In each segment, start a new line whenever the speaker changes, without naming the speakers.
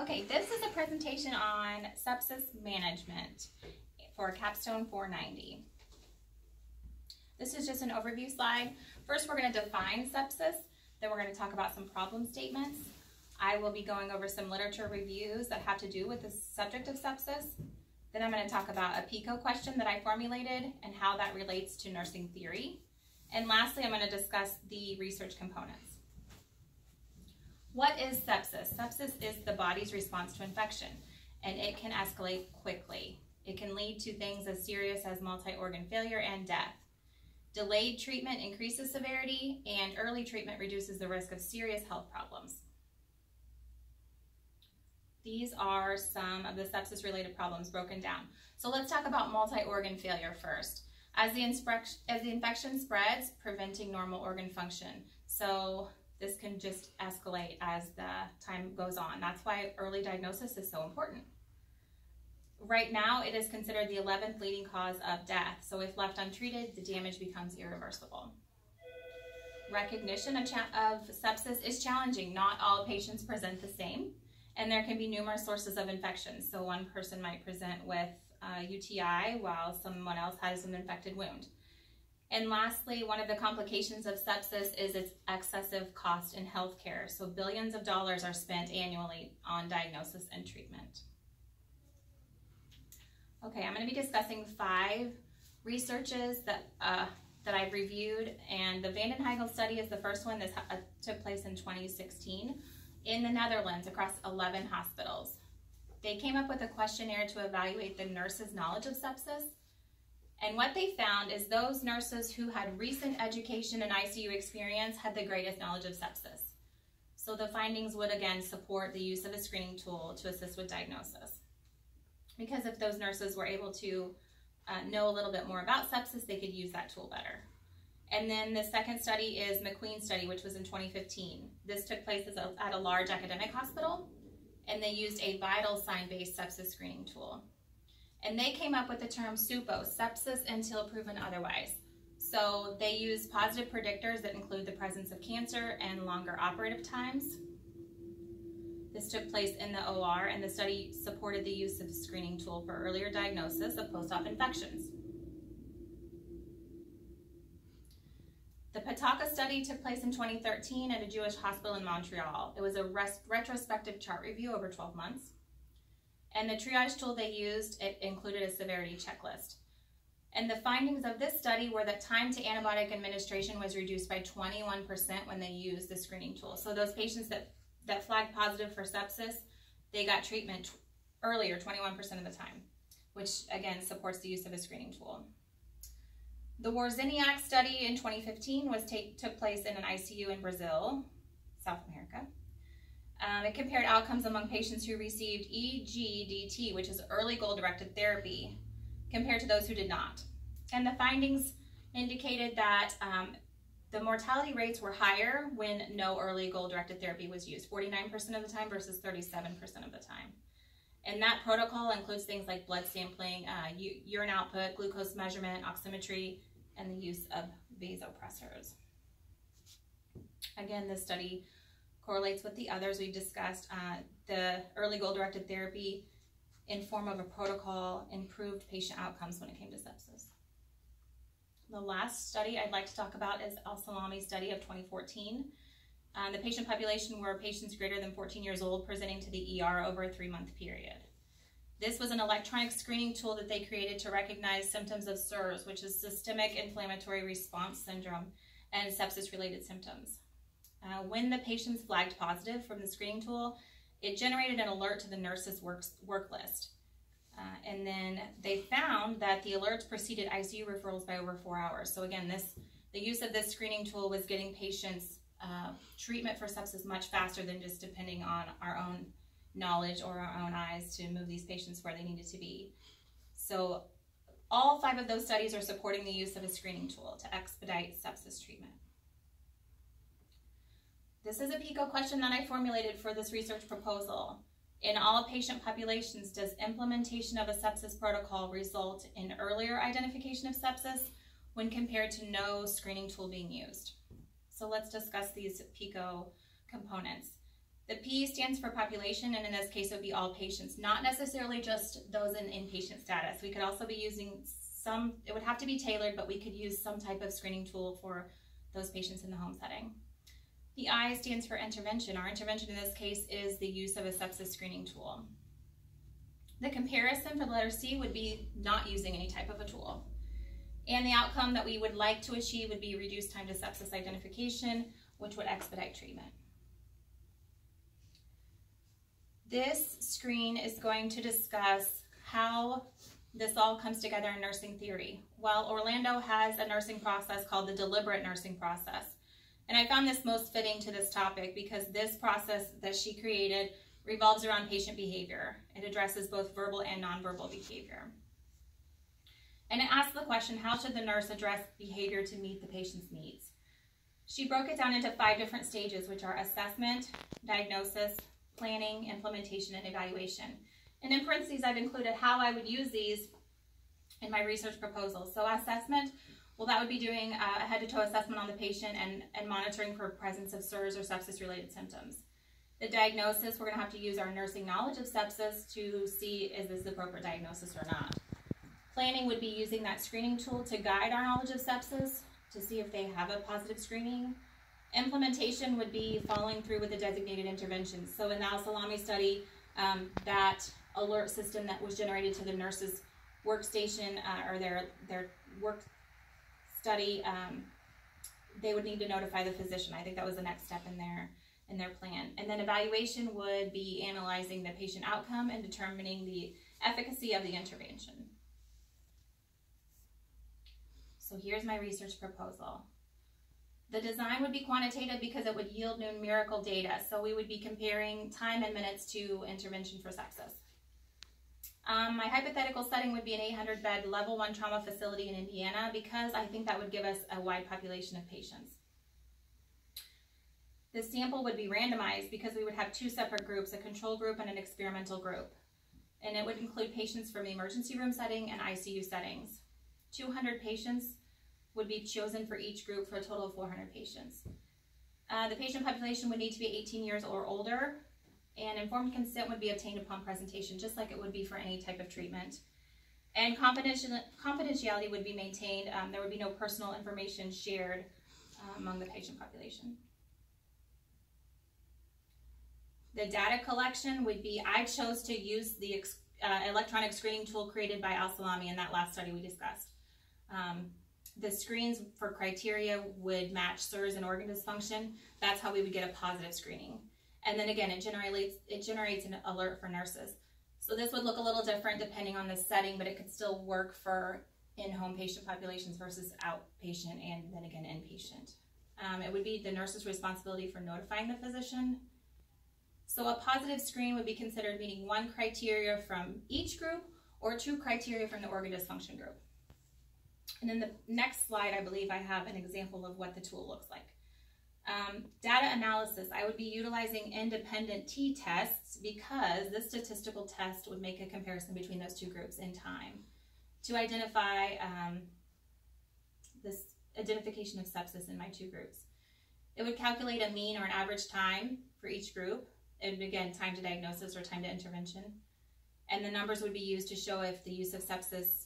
Okay, this is a presentation on sepsis management for Capstone 490. This is just an overview slide. First, we're going to define sepsis. Then we're going to talk about some problem statements. I will be going over some literature reviews that have to do with the subject of sepsis. Then I'm going to talk about a PICO question that I formulated and how that relates to nursing theory. And lastly, I'm going to discuss the research components. What is sepsis? Sepsis is the body's response to infection, and it can escalate quickly. It can lead to things as serious as multi-organ failure and death. Delayed treatment increases severity, and early treatment reduces the risk of serious health problems. These are some of the sepsis-related problems broken down. So let's talk about multi-organ failure first. As the infection spreads, preventing normal organ function. So this can just escalate as the time goes on. That's why early diagnosis is so important. Right now, it is considered the 11th leading cause of death. So if left untreated, the damage becomes irreversible. Recognition of sepsis is challenging. Not all patients present the same, and there can be numerous sources of infection. So one person might present with UTI while someone else has an infected wound. And lastly, one of the complications of sepsis is its excessive cost in healthcare. So billions of dollars are spent annually on diagnosis and treatment. Okay, I'm going to be discussing 5 researches that I've reviewed, and the Van den Hegel study is the first one. This took place in 2016 in the Netherlands across 11 hospitals. They came up with a questionnaire to evaluate the nurses' knowledge of sepsis. And what they found is those nurses who had recent education and ICU experience had the greatest knowledge of sepsis. So the findings would again support the use of a screening tool to assist with diagnosis. Because if those nurses were able to know a little bit more about sepsis, they could use that tool better. And then the second study is McQueen study, which was in 2015. This took place at a large academic hospital, and they used a vital sign-based sepsis screening tool. And they came up with the term SUPO, sepsis until proven otherwise. So they use positive predictors that include the presence of cancer and longer operative times. This took place in the OR, and the study supported the use of a screening tool for earlier diagnosis of post-op infections. The Pataka study took place in 2013 at a Jewish hospital in Montreal. It was a retrospective chart review over 12 months. And the triage tool they used, it included a severity checklist. And the findings of this study were that time to antibiotic administration was reduced by 21% when they used the screening tool. So those patients that flagged positive for sepsis, they got treatment earlier, 21% of the time, which again supports the use of a screening tool. The Wawrzyniak study in 2015 took place in an ICU in Brazil, South America. It compared outcomes among patients who received EGDT, which is early goal-directed therapy, compared to those who did not. And the findings indicated that the mortality rates were higher when no early goal-directed therapy was used, 49% of the time versus 37% of the time. And that protocol includes things like blood sampling, urine output, glucose measurement, oximetry, and the use of vasopressors. Again, this study correlates with the others we've discussed. The early goal-directed therapy in form of a protocol improved patient outcomes when it came to sepsis. The last study I'd like to talk about is Al-Salami study of 2014. The patient population were patients greater than 14 years old presenting to the ER over a 3-month period. This was an electronic screening tool that they created to recognize symptoms of SIRS, which is systemic inflammatory response syndrome, and sepsis-related symptoms. When the patients flagged positive from the screening tool, it generated an alert to the nurse's work list. And then they found that the alerts preceded ICU referrals by over 4 hours. So again, the use of this screening tool was getting patients treatment for sepsis much faster than just depending on our own knowledge or our own eyes to move these patients where they needed to be. So all 5 of those studies are supporting the use of a screening tool to expedite sepsis treatment. This is a PICO question that I formulated for this research proposal. In all patient populations, does implementation of a sepsis protocol result in earlier identification of sepsis when compared to no screening tool being used? So let's discuss these PICO components. The P stands for population, and in this case it would be all patients, not necessarily just those in inpatient status. We could also be using some, it would have to be tailored, but we could use some type of screening tool for those patients in the home setting. The I stands for intervention. Our intervention in this case is the use of a sepsis screening tool. The comparison for the letter C would be not using any type of a tool. And the outcome that we would like to achieve would be reduced time to sepsis identification, which would expedite treatment. This screen is going to discuss how this all comes together in nursing theory. Well, Orlando has a nursing process called the deliberate nursing process. And I found this most fitting to this topic because this process that she created revolves around patient behavior. It addresses both verbal and nonverbal behavior. And it asks the question, how should the nurse address behavior to meet the patient's needs? She broke it down into 5 different stages, which are assessment, diagnosis, planning, implementation, and evaluation. And in parentheses, I've included how I would use these in my research proposal. So assessment, well, that would be doing a head-to-toe assessment on the patient and monitoring for presence of SIRS or sepsis-related symptoms. The diagnosis, we're going to have to use our nursing knowledge of sepsis to see is this the appropriate diagnosis or not. Planning would be using that screening tool to guide our knowledge of sepsis to see if they have a positive screening. Implementation would be following through with the designated interventions. So in the Al-Salami study, that alert system that was generated to the nurse's workstation or their work study, they would need to notify the physician. I think that was the next step in their plan. And then evaluation would be analyzing the patient outcome and determining the efficacy of the intervention. So here's my research proposal. The design would be quantitative because it would yield numerical data. So we would be comparing time and minutes to intervention for sepsis. My hypothetical setting would be an 800-bed level 1 trauma facility in Indiana because I think that would give us a wide population of patients. The sample would be randomized because we would have 2 separate groups, a control group and an experimental group. And it would include patients from the emergency room setting and ICU settings. 200 patients would be chosen for each group for a total of 400 patients. The patient population would need to be 18 years or older, and informed consent would be obtained upon presentation, just like it would be for any type of treatment. And confidentiality would be maintained. There would be no personal information shared among the patient population. The data collection would be, I chose to use the electronic screening tool created by Al-Salami in that last study we discussed. The screens for criteria would match SIRS and organ dysfunction. That's how we would get a positive screening. And then again, it generates an alert for nurses. So this would look a little different depending on the setting, but it could still work for in-home patient populations versus outpatient and then again inpatient. It would be the nurse's responsibility for notifying the physician. So a positive screen would be considered meeting 1 criteria from each group or 2 criteria from the organ dysfunction group. And in the next slide, I believe I have an example of what the tool looks like. Data analysis, I would be utilizing independent t-tests because this statistical test would make a comparison between those 2 groups in time to identify this identification of sepsis in my 2 groups. It would calculate a mean or an average time for each group. It would, again, time to diagnosis or time to intervention. And the numbers would be used to show if the use of sepsis,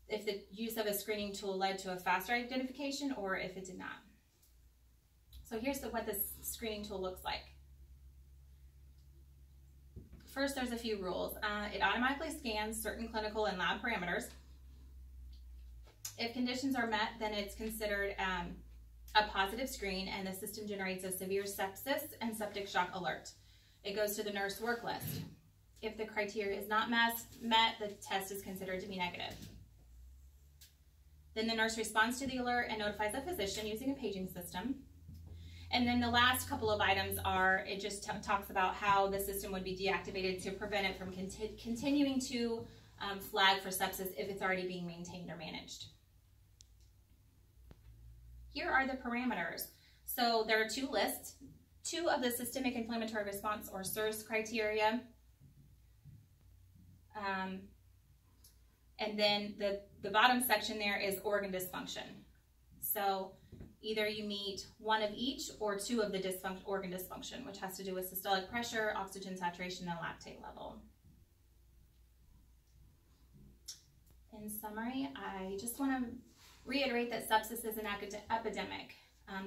if the use of a screening tool led to a faster identification or if it did not. So here's what this screening tool looks like. First, there's a few rules. It automatically scans certain clinical and lab parameters. If conditions are met, then it's considered a positive screen and the system generates a severe sepsis and septic shock alert. It goes to the nurse work list. If the criteria is not met, the test is considered to be negative. Then the nurse responds to the alert and notifies the physician using a paging system. And then the last couple of items are, it just talks about how the system would be deactivated to prevent it from continuing to flag for sepsis if it's already being maintained or managed. Here are the parameters. So there are 2 lists, 2 of the systemic inflammatory response or SIRS criteria. And then the bottom section there is organ dysfunction. So Either you meet one of each or two of the organ dysfunction, which has to do with systolic pressure, oxygen saturation, and lactate level. In summary, I just want to reiterate that sepsis is an epidemic.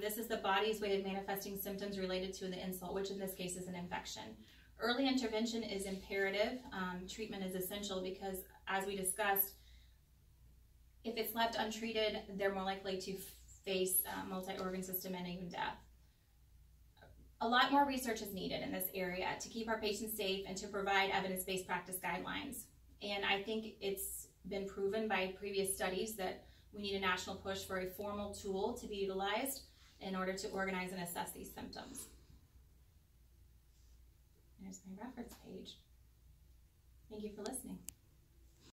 This is the body's way of manifesting symptoms related to the insult, which in this case is an infection. Early intervention is imperative. Treatment is essential because, as we discussed, if it's left untreated, they're more likely to face multi-organ system and even death. A lot more research is needed in this area to keep our patients safe and to provide evidence-based practice guidelines. And I think it's been proven by previous studies that we need a national push for a formal tool to be utilized in order to organize and assess these symptoms. There's my reference page. Thank you for listening.